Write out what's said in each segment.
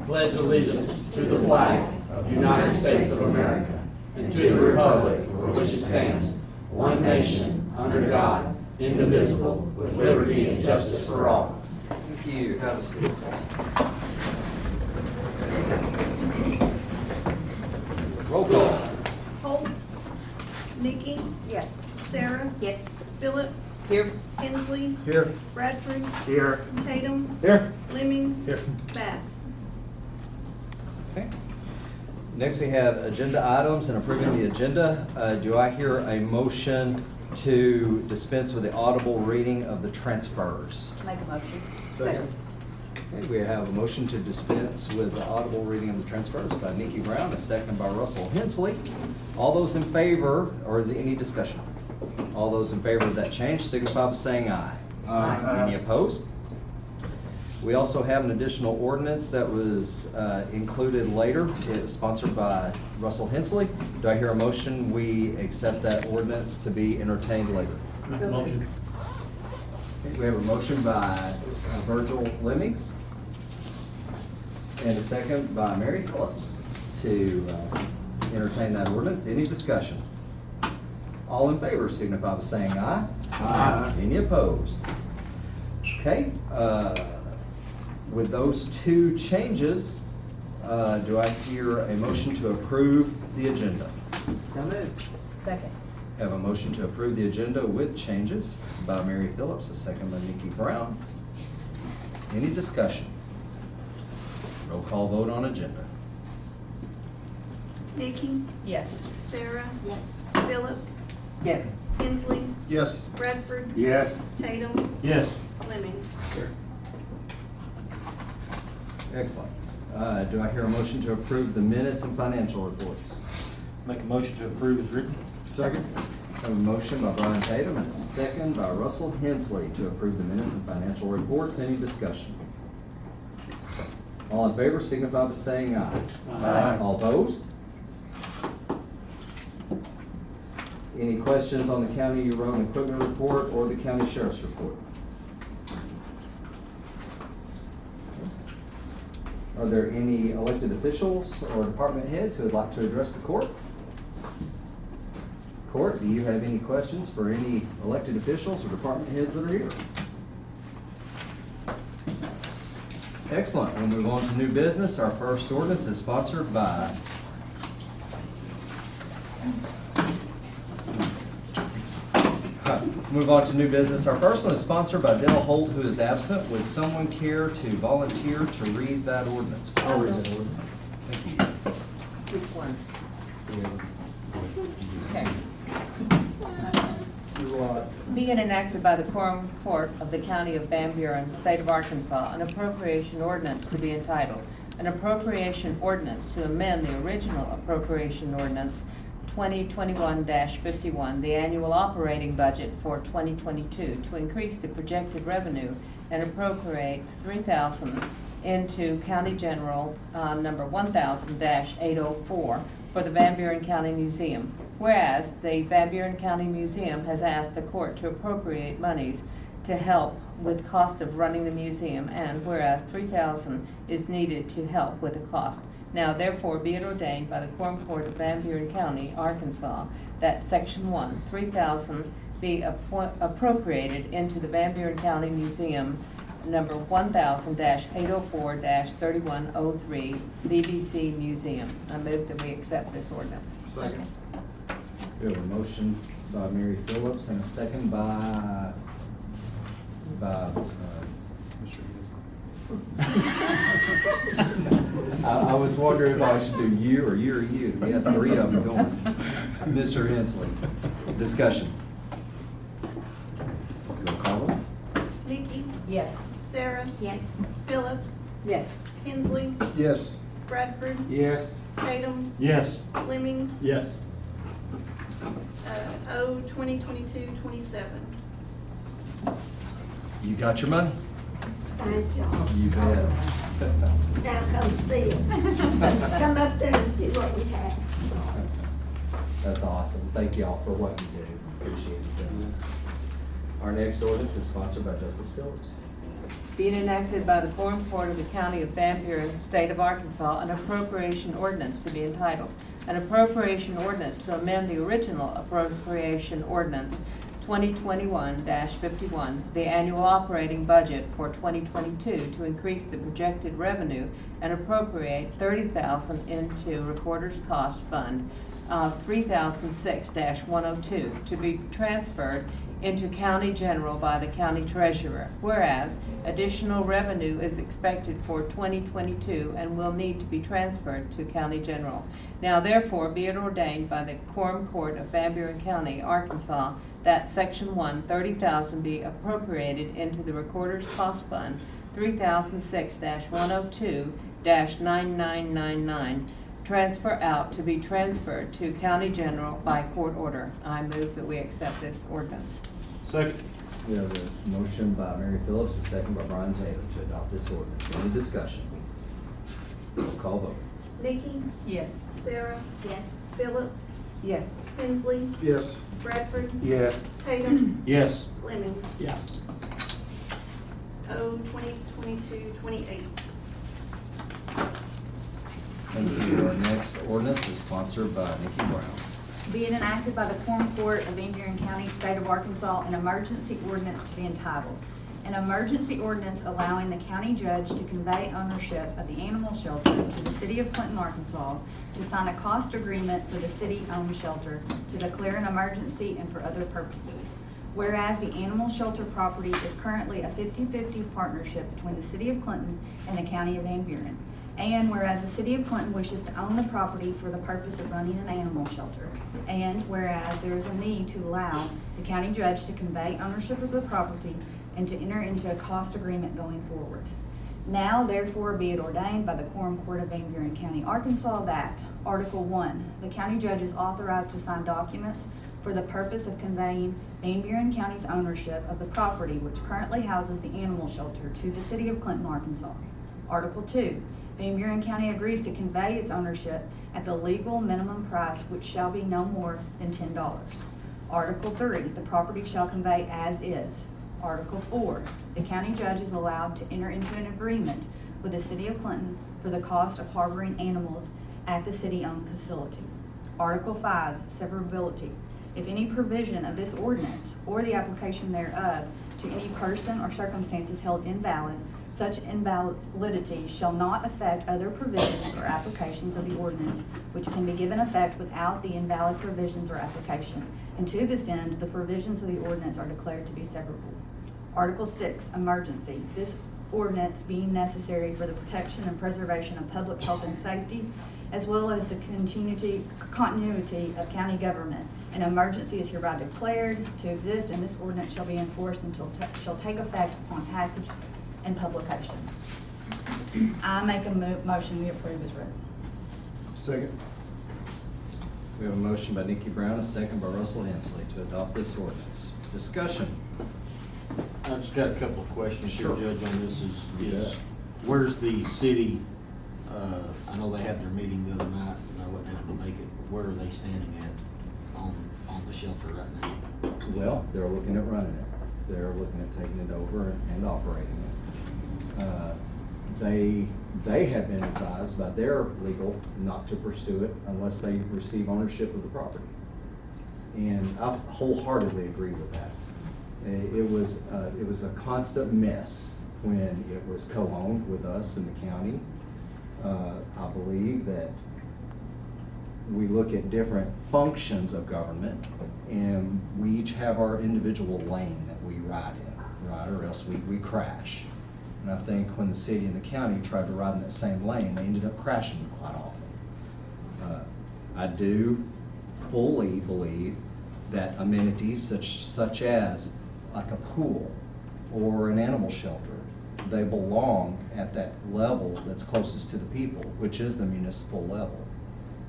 pledge allegiance to the flag of the United States of America and to the republic for which it stands, one nation, under God, indivisible, with liberty and justice for all. Thank you. Have a seat. Roll call. Holt. Nikki. Yes. Sarah. Yes. Phillips. Here. Hensley. Here. Bradford. Here. Tatum. Here. Lemmings. Here. Bass. Okay. Next, we have agenda items and approving the agenda. Do I hear a motion to dispense with the audible reading of the transfers? Make a motion. Second. Okay, we have a motion to dispense with the audible reading of the transfers by Nikki Brown, a second by Russell Hensley. All those in favor, or is there any discussion? All those in favor of that change signify by saying aye. Aye. Any opposed? We also have an additional ordinance that was included later. It was sponsored by Russell Hensley. Do I hear a motion we accept that ordinance to be entertained later? Motion. Okay, we have a motion by Virgil Lemmings and a second by Mary Phillips to entertain that ordinance. Any discussion? All in favor signify by saying aye. Aye. Any opposed? Okay, with those two changes, do I hear a motion to approve the agenda? So moved. Second. Have a motion to approve the agenda with changes by Mary Phillips, a second by Nikki Brown. Any discussion? Roll call vote on agenda. Nikki. Yes. Sarah. Yes. Phillips. Yes. Hensley. Yes. Bradford. Yes. Tatum. Yes. Lemmings. Excellent. Do I hear a motion to approve the minutes and financial reports? Make a motion to approve as written. Second. Have a motion by Brian Tatum and a second by Russell Hensley to approve the minutes and financial reports. Any discussion? All in favor signify by saying aye. Aye. All opposed? Any questions on the county road and equipment report or the county sheriff's report? Are there any elected officials or department heads who would like to address the court? Court, do you have any questions for any elected officials or department heads that are here? Excellent. We'll move on to new business. Our first ordinance is sponsored by move on to new business. Our first one is sponsored by Dale Holt, who is absent. Would someone care to volunteer to read that ordinance? I'll read that ordinance. Thank you. Which one? Okay. Be it enacted by the Quorum Court of the County of Van Buren, State of Arkansas, an appropriation ordinance to be entitled, an appropriation ordinance to amend the original appropriation ordinance 2021-51, the annual operating budget for 2022, to increase the projected revenue and appropriate $3,000 into County General number 1000-804 for the Van Buren County Museum. Whereas the Van Buren County Museum has asked the court to appropriate monies to help with cost of running the museum, and whereas $3,000 is needed to help with the cost. Now therefore be it ordained by the Quorum Court of Van Buren County, Arkansas, that Section 1, $3,000 be appropriated into the Van Buren County Museum number 1000-804-3103 BBC Museum. I move that we accept this ordinance. Second. We have a motion by Mary Phillips and a second by I was wondering if I should do you or you or you. We have three of them going. Mr. Hensley. Discussion. Roll call vote. Nikki. Yes. Sarah. Yes. Phillips. Yes. Hensley. Yes. Bradford. Yes. Tatum. Yes. Lemmings. Yes. O 2022-27. You got your money? Thank y'all. You bet. Now come see us. Come up there and see what we have. That's awesome. Thank you all for what you do. Appreciate it. Our next ordinance is sponsored by Justice Phillips. being enacted by the Quorum Court of the County of Van Buren, State of Arkansas, an appropriation ordinance to be entitled, an appropriation ordinance to amend the original appropriation ordinance 2021-51, the annual operating budget for 2022 to increase the projected revenue and appropriate $30,000 into Recorder's Cost Fund 3006-102 to be transferred into County General by the County Treasurer. Whereas additional revenue is expected for 2022 and will need to be transferred to County General. Now therefore be it ordained by the Quorum Court of Van Buren County, Arkansas, that Section 1, $30,000 be appropriated into the Recorder's Cost Fund 3006-102-9999, transfer out to be transferred to County General by court order. I move that we accept this ordinance. Second. We have a motion by Mary Phillips, a second by Brian Taylor to adopt this ordinance. Any discussion? Roll call vote. Nikki, Yes. Sarah, Yes. Phillips, Yes. Hensley, Yes. Bradford, Yes. Tatum, Yes. Fleming. Yes. O 2022-28. Thank you. Our next ordinance is sponsored by Nikki Brown. Being enacted by the Quorum Court of Van Buren County, State of Arkansas, an emergency ordinance to be entitled, an emergency ordinance allowing the county judge to convey ownership of the animal shelter to the city of Clinton, Arkansas, to sign a cost agreement for the city-owned shelter, to declare an emergency and for other purposes. Whereas the animal shelter property is currently a 50-50 partnership between the city of Clinton and the county of Van Buren. And whereas the city of Clinton wishes to own the property for the purpose of running an animal shelter. And whereas there is a need to allow the county judge to convey ownership of the property and to enter into a cost agreement going forward. Now therefore be it ordained by the Quorum Court of Van Buren County, Arkansas, that Article 1, the county judge is authorized to sign documents for the purpose of conveying Van Buren County's ownership of the property which currently houses the animal shelter to the city of Clinton, Arkansas. Article 2, Van Buren County agrees to convey its ownership at the legal minimum price, which shall be no more than $10. Article 3, the property shall convey as is. Article 4, the county judge is allowed to enter into an agreement with the city of Clinton for the cost of harboring animals at the city-owned facility. Article 5, severability. If any provision of this ordinance or the application thereof to any person or circumstances held invalid, such invalidity shall not affect other provisions or applications of the ordinance, which can be given effect without the invalid provisions or application. And to this end, the provisions of the ordinance are declared to be severable. Article 6, emergency. This ordinance being necessary for the protection and preservation of public health and safety, as well as the continuity of county government. An emergency is hereby declared to exist, and this ordinance shall be enforced until shall take effect upon passage and publication. I make a motion we approve as read. Second. We have a motion by Nikki Brown, a second by Russell Hensley to adopt this ordinance. Discussion. I just got a couple of questions, Sure. Judge, on this You is bet. where's the city, I know they had their meeting the other night, and I wasn't able to make it, where are they standing at on the shelter right now? Well, they're looking at running it. They're looking at taking it over and operating it. They have been advised by their legal not to pursue it unless they receive ownership of the property. And I wholeheartely agree with that. It was a constant mess when it was co-owned with us in the county. I believe that we look at different functions of government, and we each have our individual lane that we ride in, right, or else we crash. And I think when the city and the county tried to ride in that same lane, they ended up crashing quite often. I do fully believe that amenities such as like a pool or an animal shelter, they belong at that level that's closest to the people, which is the municipal level,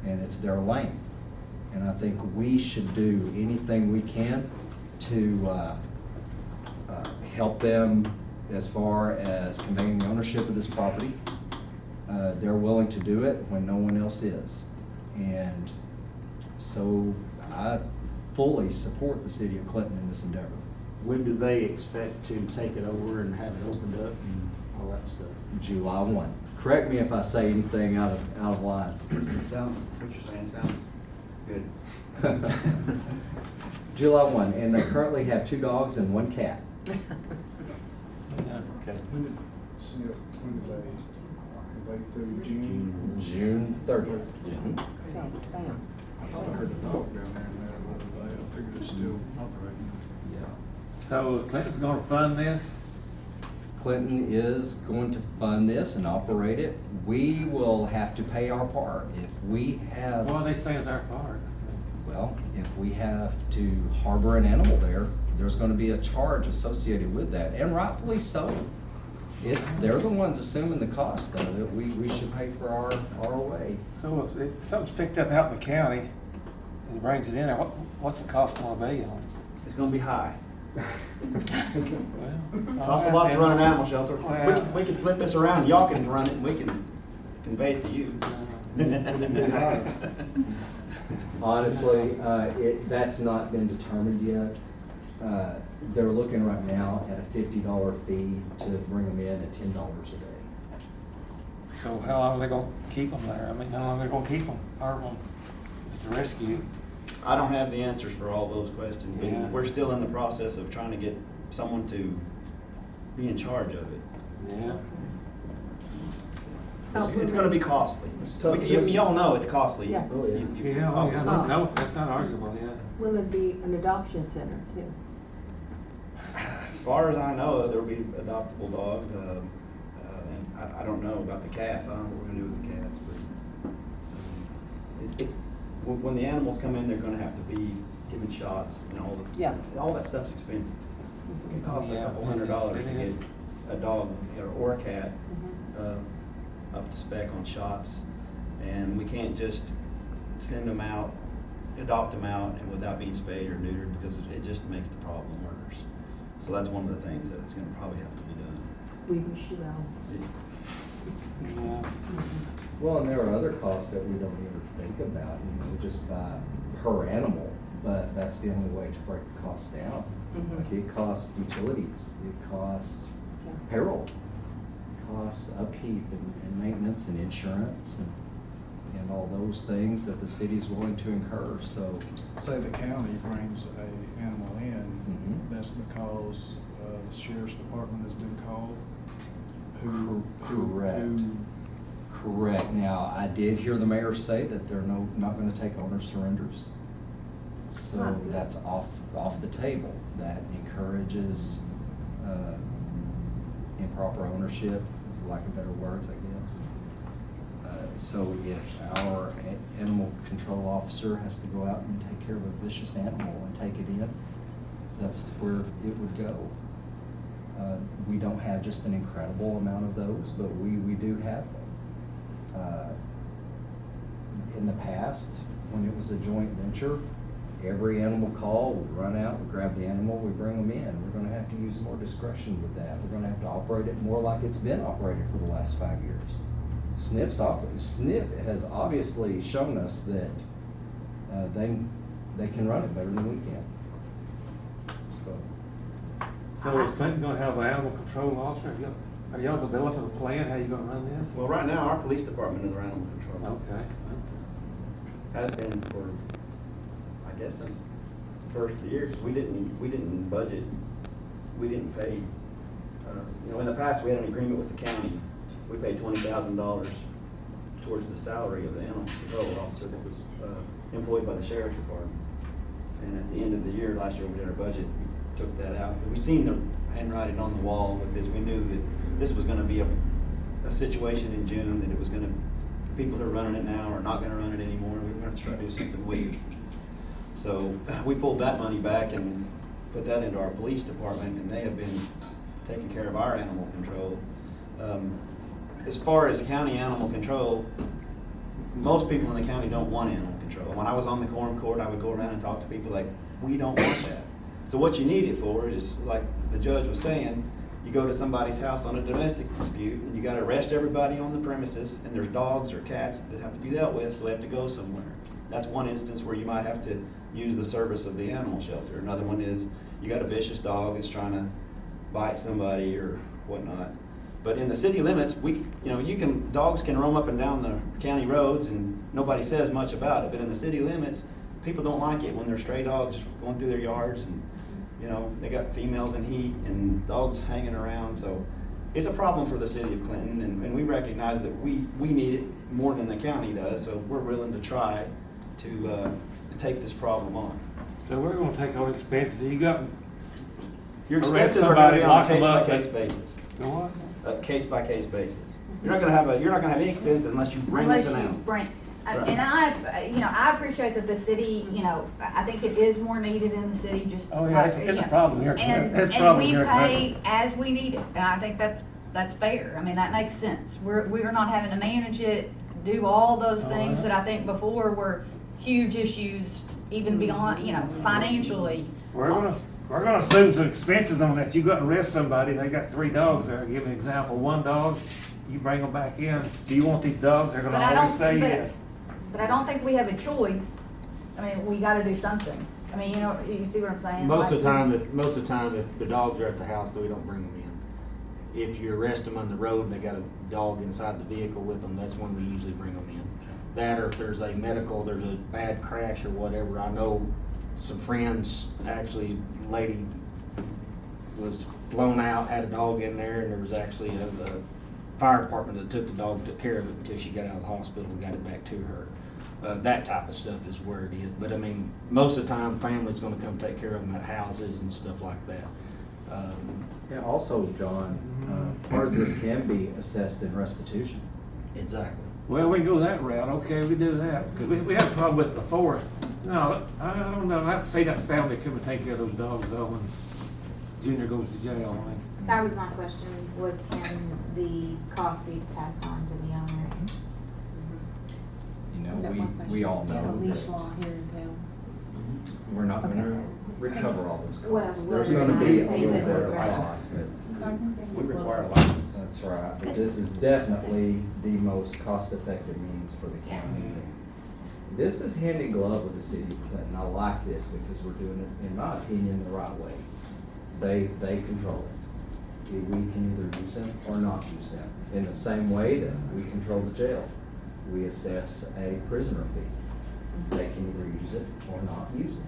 and it's their lane. And I think we should do anything we can to help them as far as conveying the ownership of this property. They're willing to do it when no one else is. And so I fully support the city of Clinton in this endeavor. When do they expect to take it over and have it opened up and July 1. Correct me if I say anything out of line. What you're saying sounds good. July 1, and they currently have 2 dogs and 1 cat. Okay. When did they through June? June 30th. So, bam. I thought I heard the dog down there in there the other day. I figured it's still operating. Yeah. So Clinton's gonna fund this? Clinton is going to fund this and operate it. We will have to pay our part. If we have, Well, they say it's our part. well, if we have to harbor an animal there, there's gonna be a charge associated with that, and rightfully so. They're the ones assuming the cost of it. We should pay for our way. So if something's picked up out in the county and he brings it in there, what's the cost gonna be on it? It's gonna be high. Well, Costs a lot to run an animal shelter. Well- We can flip this around, y'all can run it, and we can convey it to you. Honestly, that's not been determined yet. They're looking right now at a $50 fee to bring them in at $10 a day. So how long are they gonna keep them there? I mean, how long are they gonna keep them, harbor them, just to rescue? I don't have the answers for all those questions. Yeah. We're still in the process of trying to get someone to be in charge of it. Yeah. It's gonna be costly. It's tough Y'all know it's costly. Yeah. Oh, yeah. Yeah, no, that's not arguable, yeah. Will it be an adoption center too? As far as I know, there'll be adoptable dogs. And I don't know about the cats. I don't know what we're gonna do with the cats, but it's when the animals come in, they're gonna have to be given shots and Yeah. all that stuff's expensive. It can cost a Yeah, couple it $100 is. to get a dog or a cat Mm-hmm. up to spec on shots, and we can't just send them out, adopt them out, and without being spayed or neutered, because it just makes the problem worse. So that's one of the things that's gonna probably have to be done. We wish you well. Yeah. Well, and there are other costs that we don't even think about, just by per animal, but that's the only way to break the cost down. Like it costs utilities, it costs Yeah. payroll, it costs upkeep and maintenance and insurance and all those things that the city's willing to incur, so. Say the county brings a animal in, Mhm. that's because the sheriff's department has been called. Correct. Correct. Now, I did hear the mayor say that they're not gonna take owner surrenders. So Huh. that's off the table. That encourages, improper ownership, is the lack of better words, I guess. So if our animal control officer has to go out and take care of a vicious animal and take it in, that's where it would go. We don't have just an incredible amount of those, but we do have them. In the past, when it was a joint venture, every animal call, we run out, we grab the animal, we bring them in. We're gonna have to use more discretion with that. We're gonna have to operate it more like it's been operated for the last 5 years. SNP has obviously shown us that they can run it better than we can. So. So is Clinton gonna have an animal control officer? Are y'all developing a plan, how you gonna run this? Well, right now, our police department is our animal control. Okay. Has been for, I guess, since the first of the year, because we didn't budget, we didn't pay, in the past, we had an agreement with the county. We paid $20,000 towards the salary of the animal control officer that was employed by the sheriff's department. And at the end of the year, last year, we did our budget, we took that out. We seen the handwriting on the wall with this. We knew that this was gonna be a situation in June, that it was gonna, people who are running it now are not gonna run it anymore. We were gonna have to try to do something with it. So we pulled that money back and put that into our police department, and they have been taking care of our animal control. As far as county animal control, most people in the county don't want animal control. When I was on the Quorum court, I would go around and talk to people like, we don't want that. So what you need it for is just like the judge was saying, you go to somebody's house on a domestic dispute and you gotta arrest everybody on the premises, and there's dogs or cats that have to be dealt with, so they have to go somewhere. That's one instance where you might have to use the service of the animal shelter. Another one is you got a vicious dog that's trying to bite somebody or whatnot. But in the city limits, dogs can roam up and down the county roads and nobody says much about it. But in the city limits, people don't like it when there's stray dogs going through their yards and, they got females in heat and dogs hanging around. So it's a problem for the city of Clinton, and we recognize that we need it more than the county does. So we're willing to try to take this problem on. So we're gonna take all expenses, you got, Your Arrest expenses are going to be on a somebody, lock 'em up, case-by-case basis. go on. A case-by-case basis. You're not going to have any expense unless you bring this Unless you amount. bring, Right. and I appreciate that the city, I think it is more needed in the city, just. Oh, yeah, it's a problem here. And It's a problem we here. pay as we need it, and I think that's fair. I mean, that makes sense. We're not having to manage it, do all those things that I think before were huge issues, even beyond, financially. We're gonna assume some expenses on that. You go and arrest somebody, they got 3 dogs there, give an example, 1 dog, you bring them back in. Do you want these dogs? They're gonna But I always don't, say but, yes. but I don't think we have a choice. I mean, we gotta do something. I mean, you see what I'm saying? Most of the Like, time, if the dogs are at the house, we don't bring them in. If you arrest them on the road and they got a dog inside the vehicle with them, that's when we usually bring them in. That, or if there's a bad crash or whatever. I know some friends, actually, lady was blown out, had a dog in there, and there was actually a fire department that took the dog, took care of it until she got out of the hospital and got it back to her. That type of stuff is where it is. But I mean, most of the time, family's gonna come take care of them at houses and stuff like that. Yeah, also, John, part of this can be assessed in restitution. Exactly. Well, we go that route, okay, we do that, because we had a problem with it before. No, I don't know, I have to say that family come and take care of those dogs though, when Junior goes to jail, I mean. That was my question, was can the cost be passed on to the owner? We all We have a know leash that law here in town. we're not gonna recover all those Well, costs. well, There's gonna be a pay little the bit of rest. cost, but We require a license. that's right. But this is definitely the most cost-effective means for the county. This is hand in glove with the city of Clinton. I like this because we're doing it, in my opinion, the right way. They control it. We can either use them or not use them. In the same way that we control the jail. We assess a prisoner fee. They can either use it or not use it.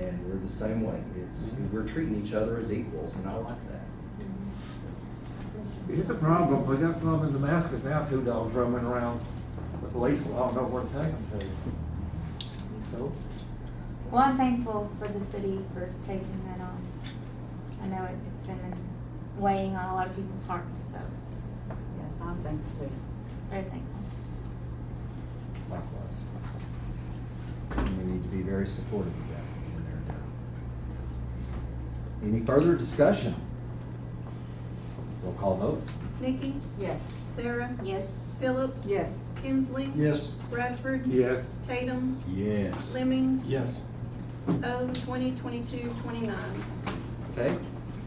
And we're the same way. We're treating each other as equals, and I like that. It's a problem, we got a problem in Damascus now, 2 dogs roaming around with the police, I don't know where to take them to. So, Well, I'm thankful for the city for taking that on. I know it's been weighing on a lot of people's hearts, so yes, I'm thankful too. very thankful. Likewise. And we need to be very supportive of that when they're done. Any further discussion? Roll call vote? Nikki, Yes. Sarah, Yes. Phillips. Yes. Kinsley. Yes. Bradford. yes. Tatum. Yes. Lemmings. Yes. O 2022-29. Okay.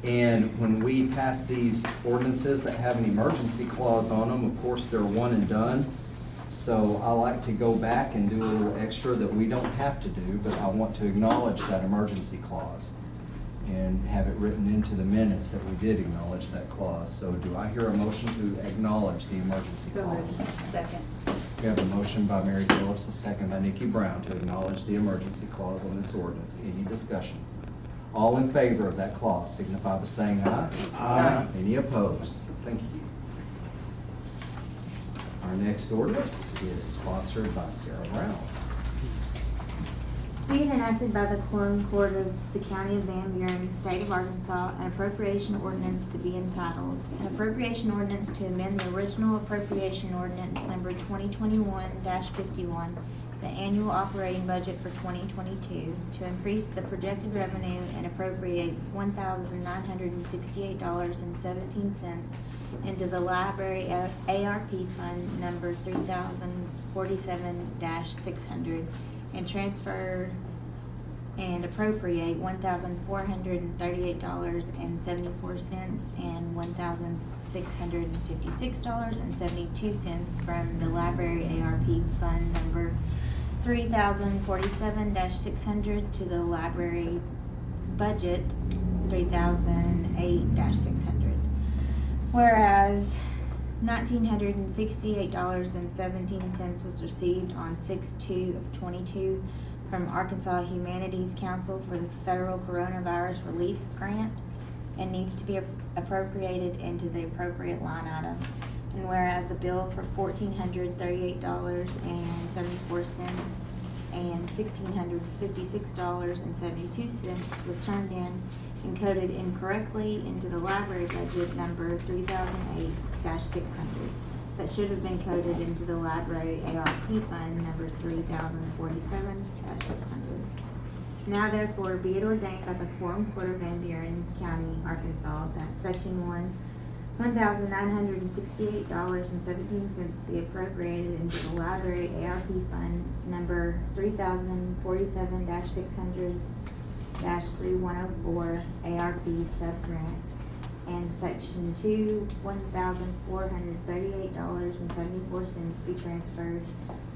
And when we pass these ordinances that have an emergency clause on them, of course, they're one and done. So I like to go back and do a little extra that we don't have to do, but I want to acknowledge that emergency clause and have it written into the minutes that we did acknowledge that clause. So do I hear a motion to acknowledge the emergency So clause? moved. Second. We have a motion by Mary Phillips, a second by Nikki Brown to acknowledge the emergency clause on this ordinance. Any discussion? All in favor of that clause signify by saying aye. Aye. Any opposed? Thank you. Our next ordinance is sponsored by Sarah Brown. Be it enacted by the Quorum Court of the County of Van Buren, State of Arkansas, an appropriation ordinance to be entitled, an appropriation ordinance to amend the original appropriation ordinance number 2021-51, the annual operating budget for 2022, to increase the projected revenue and appropriate $1,968.17 into the library ARP fund number 3047-600, and transfer and appropriate $1,438.74 and $1,656.72 from the library ARP fund number 3047-600 to the library budget 3008-600. Whereas $1,968.17 was received on 6/2/22 from Arkansas Humanities Council for the federal coronavirus relief grant and needs to be appropriated into the appropriate line item. And whereas a bill for $1,438.74 and $1,656.72 was turned in and coded incorrectly into the library budget number 3008-600, but should have been coded into the library ARP fund number 3047-600. Now therefore be it ordained by the Quorum Court of Van Buren County, Arkansas, that section 1, $1,968.17 be appropriated into the library ARP fund number 3047-600-3104 ARP sub-grant, and section 2, $1,438.74 be transferred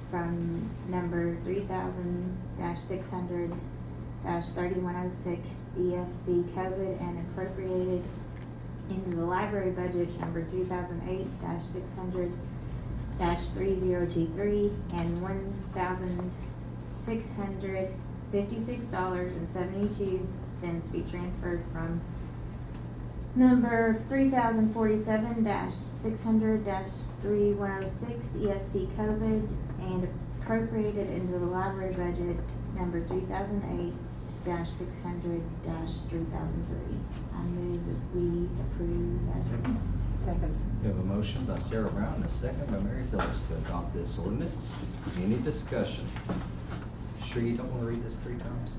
from number 3000-600-3106 EFC COVID and appropriated into the library budget number 3008-600-3023 and $1,656.72 be transferred from number 3047-600-3106 EFC COVID and appropriated into the library budget number 3008-600-3003. I move that we approve as written. Second. We have a motion by Sarah Brown and a second by Mary Phillips to adopt this ordinance. Any discussion? Sure you don't want to read this 3 times?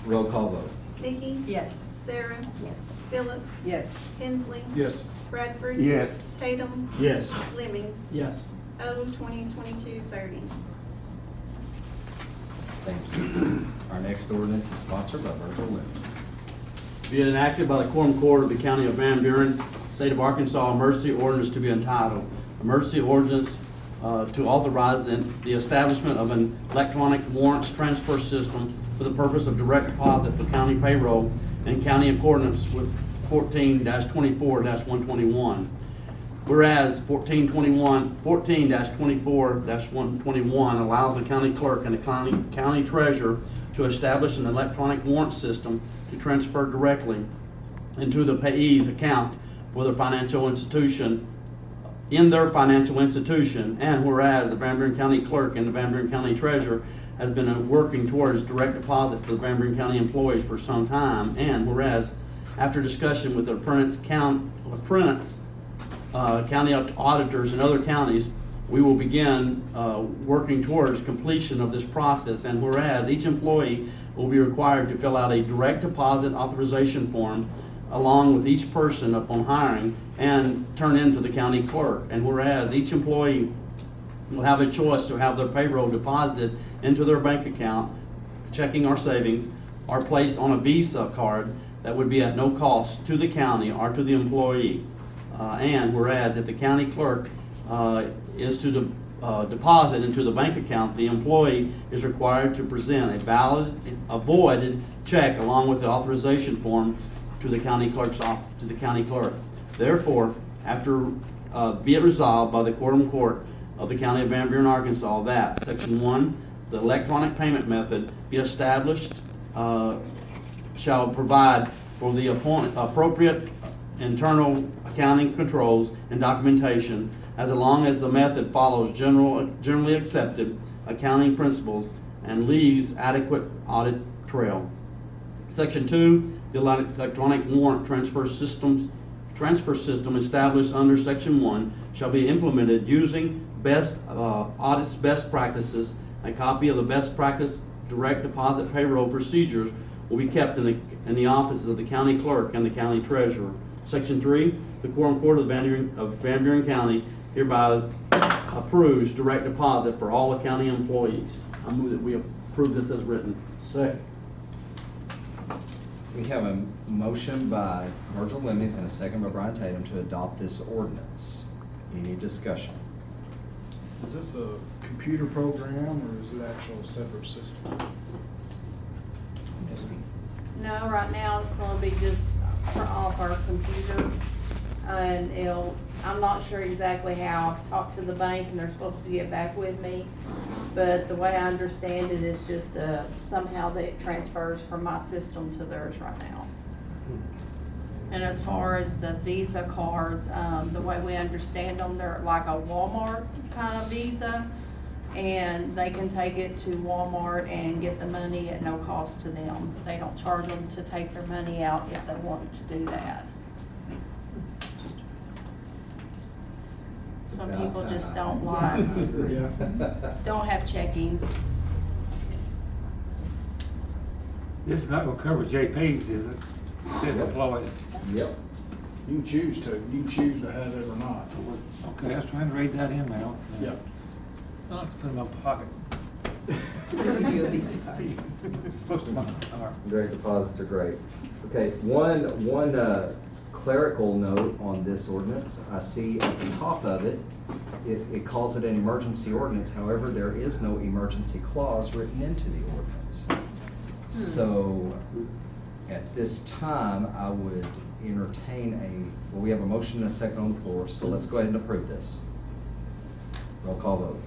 Roll call vote. Vicky? Yes. Sarah? Yes. Phillips? Yes. Hensley? Yes. Bradford? Yes. Tatum? Yes. Lemmings? Yes. O 2022-30. Thank you. Our next ordinance is sponsored by Virgil Lemmings. Be it enacted by the Quorum Court of the County of Van Buren, State of Arkansas, emergency ordinance to be entitled, emergency ordinance to authorize the establishment of an electronic warrants transfer system for the purpose of direct deposit for county payroll and county accordance with 14-24-121. Whereas 14-24-121 allows the county clerk and the county treasurer to establish an electronic warrant system to transfer directly into the payee's account for their financial institution, in their financial institution, and whereas the Van Buren County clerk and the Van Buren County treasurer has been working towards direct deposit for the Van Buren County employees for some time, and whereas after discussion with the Prentice County auditors in other counties, we will begin working towards completion of this process, and whereas each employee will be required to fill out a direct deposit authorization form along with each person upon hiring and turn into the county clerk, and whereas each employee will have a choice to have their payroll deposited into their bank account, checking our savings, or placed on a Visa card that would be at no cost to the county or to the employee. And whereas if the county clerk is to deposit into the bank account, the employee is required to present a voided check along with the authorization form to the county clerk's office, to the county clerk. Therefore, after be it resolved by the Quorum Court of the County of Van Buren, Arkansas, that Section 1, the electronic payment method be established shall provide for the appropriate internal accounting controls and documentation as long as the method follows generally accepted accounting principles and leaves adequate audit trail. Section 2, the electronic warrant transfer system established under Section 1 shall be implemented using audit's best practices. A copy of the best practice direct deposit payroll procedures will be kept in the offices of the county clerk and the county treasurer. Section 3, the Quorum Court of Van Buren County hereby approves direct deposit for all the county employees. I move that we approve this as written. Second. We have a motion by Virgil Lemmings and a second by Brian Tatum to adopt this ordinance. Any discussion? Is this a computer program or is it actual separate system? Misty? No, right now it's gonna be just off our computer. And I'm not sure exactly how. I've talked to the bank and they're supposed to get back with me. But the way I understand it is just, somehow that it transfers from my system to theirs right now. And as far as the Visa cards, the way we understand them, they're like a Walmart kind of Visa. And they can take it to Walmart and get the money at no cost to them. They don't charge them to take their money out if they want to do that. Some people just don't like, don't have checking. This is not gonna cover JP's, is it? Says employees. Yep. You can choose to, you can choose to have it or not. Okay, I was trying to read that in there. Yep. I'll put it in my pocket. You a Visa card. Close to my arm. Direct deposits are great. Okay, one clerical note on this ordinance. I see at the top of it, it calls it an emergency ordinance. However, there is no emergency clause written into the ordinance. So at this time, I would entertain well, we have a motion and a second on the floor, so let's go ahead and approve this. Roll call vote.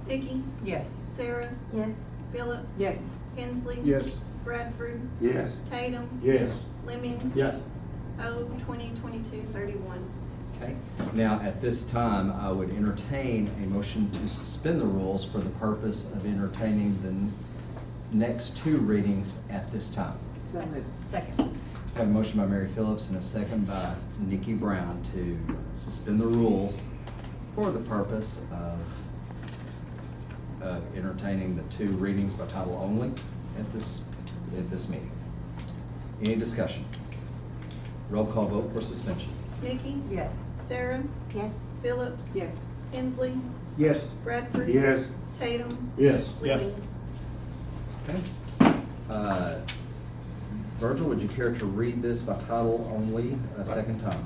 Nikki, Yes. Sarah, Yes. Phillips. Yes. Hensley. Yes. Bradford, Yes. Tatum, Yes. Lemmings. Yes. O 2022-31. Okay, now at this time, I would entertain a motion to suspend the rules for the purpose of entertaining the next two readings at this time. So moved. Second. I have a motion by Mary Phillips and a second by Nikki Brown to suspend the rules for the purpose of entertaining the two readings by title only at this meeting. Any discussion? Roll call vote for suspension. Nikki, Yes. Sarah, Yes. Phillips. Yes. Hensley, Yes. Bradford. Yes. Tatum, Yes. Lemmings. Okay. Virgil, would you care to read this by title only a second time?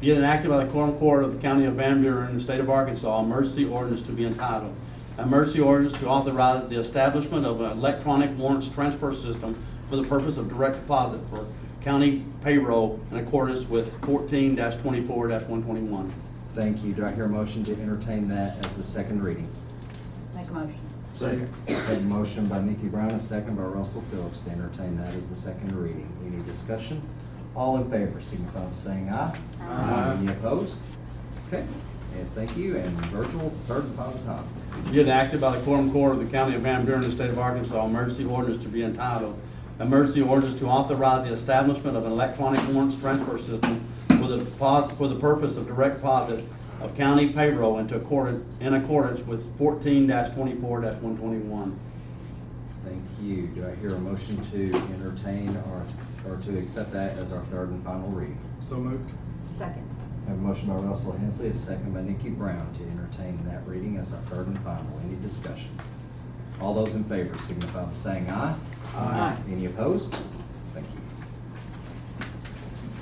Be it enacted by the Quorum Court of the County of Van Buren, the State of Arkansas, emergency ordinance to be entitled, emergency ordinance to authorize the establishment of an electronic warrants transfer system for the purpose of direct deposit for county payroll in accordance with 14-24-121. Thank you. Do I hear a motion to entertain that as the second reading? Make a motion. Second. I have a motion by Nikki Brown, a second by Russell Phillips to entertain that as the second reading. Any discussion? All in favor, signify by saying aye. Aye. Any opposed? Okay, and thank you, and Virgil, third and final time. Be it enacted by the Quorum Court of the County of Van Buren, the State of Arkansas, emergency ordinance to be entitled, emergency ordinance to authorize the establishment of an electronic warrants transfer system for the purpose of direct deposit of county payroll in accordance with 14-24-121. Thank you. Do I hear a motion to entertain or to accept that as our third and final reading? So moved. Second. I have a motion by Russell Hensley, a second by Nikki Brown to entertain that reading as our third and final. Any discussion? All those in favor signify by saying aye. Aye. Any opposed? Thank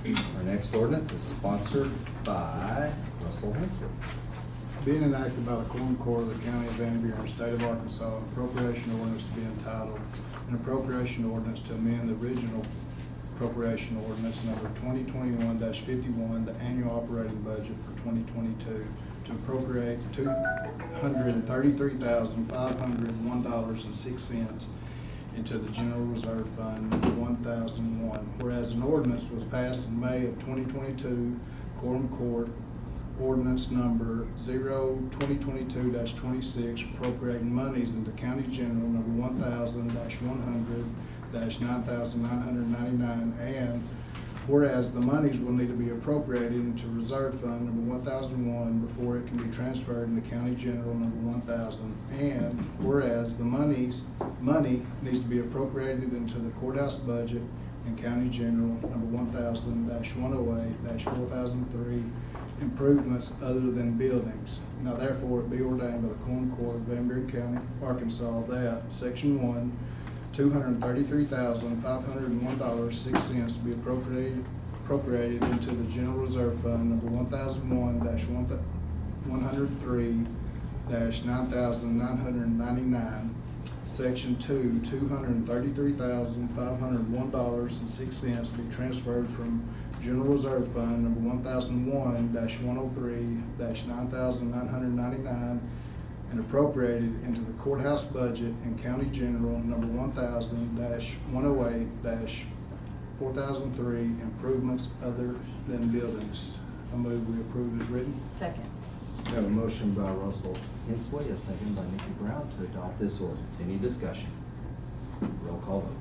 you. Our next ordinance is sponsored by Russell Hensley. Being enacted by the Quorum Court of the County of Van Buren, State of Arkansas, an appropriation ordinance to be entitled, an appropriation ordinance to amend the original appropriation ordinance number 2021-51, the annual operating budget for 2022, to appropriate $233,501.06 into the General Reserve Fund number 1001. Whereas an ordinance was passed in May of 2022, Quorum Court ordinance number 0-2022-26, appropriating monies into County General number 1000-100-9,999, and whereas the monies will need to be appropriated into Reserve Fund number 1001 before it can be transferred into County General number 1000, and whereas the money needs to be appropriated into the courthouse budget and County General number 1000-108-4003, improvements other than buildings. Now therefore it be ordained by the Quorum Court of Van Buren County, Arkansas, that Section 1, $233,501.06 to be appropriated into the General Reserve Fund number 1001-103-9,999, Section 2, $233,501.06 be transferred from General Reserve Fund number 1001-103-9999 and appropriated into the courthouse budget and county general number 1000-108-4003 improvements other than buildings. I move we approve as written. Second. We have a motion by Russell Hensley, a second by Nikki Brown to adopt this ordinance. Any discussion? Roll call vote.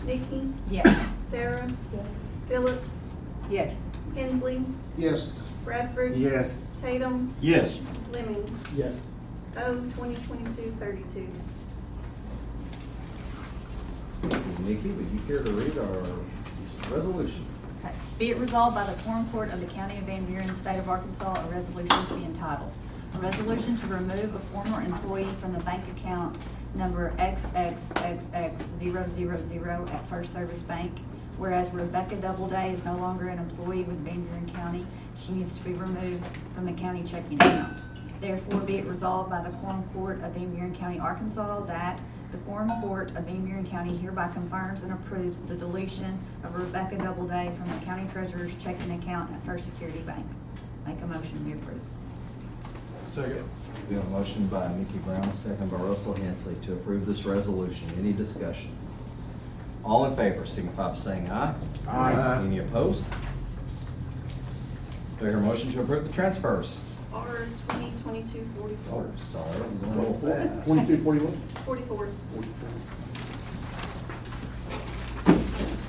Nikki, Yes. Sarah, Yes. Phillips, Yes. Hensley, Yes. Bradford. Yes. Tatum, Yes. Lemmings. Yes. O 2022-32. Nikki, would you care to read our resolution? Okay. Be it resolved by the Quorum Court of the County of Van Buren, State of Arkansas, a resolution to be entitled, a resolution to remove a former employee from the bank account number XXXX000 at First Service Bank. Whereas Rebecca Doubleday is no longer an employee with Van Buren County, she needs to be removed from the county checking account. Therefore, be it resolved by the Quorum Court of Van Buren County, Arkansas, that the Quorum Court of Van Buren County hereby confirms and approves the deletion of Rebecca Doubleday from the county treasurer's checking account at First Security Bank. Make a motion, we approve. Second. We have a motion by Nikki Brown, a second by Russell Hensley to approve this resolution. Any discussion? All in favor signify by saying aye. Aye. Any opposed? Do I hear a motion to approve the transfers? R 2022-44. Oh, sorry, I'm going a little fast. 2241? 44.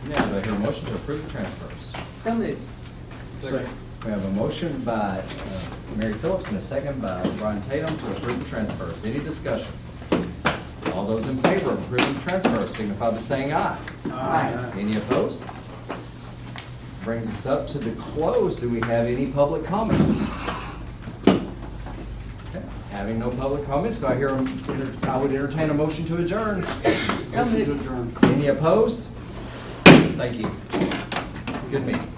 Now, do I hear a motion to approve the transfers? So moved. Second. We have a motion by Mary Phillips and a second by Brian Tatum to approve the transfers. Any discussion? All those in favor of approving the transfers signify by saying aye. Aye. Any opposed? Brings us up to the close. Do we have any public comments? Okay. Having no public comments, do I hear, I would entertain a motion to adjourn. So moved. Any opposed? Thank you. Good meeting.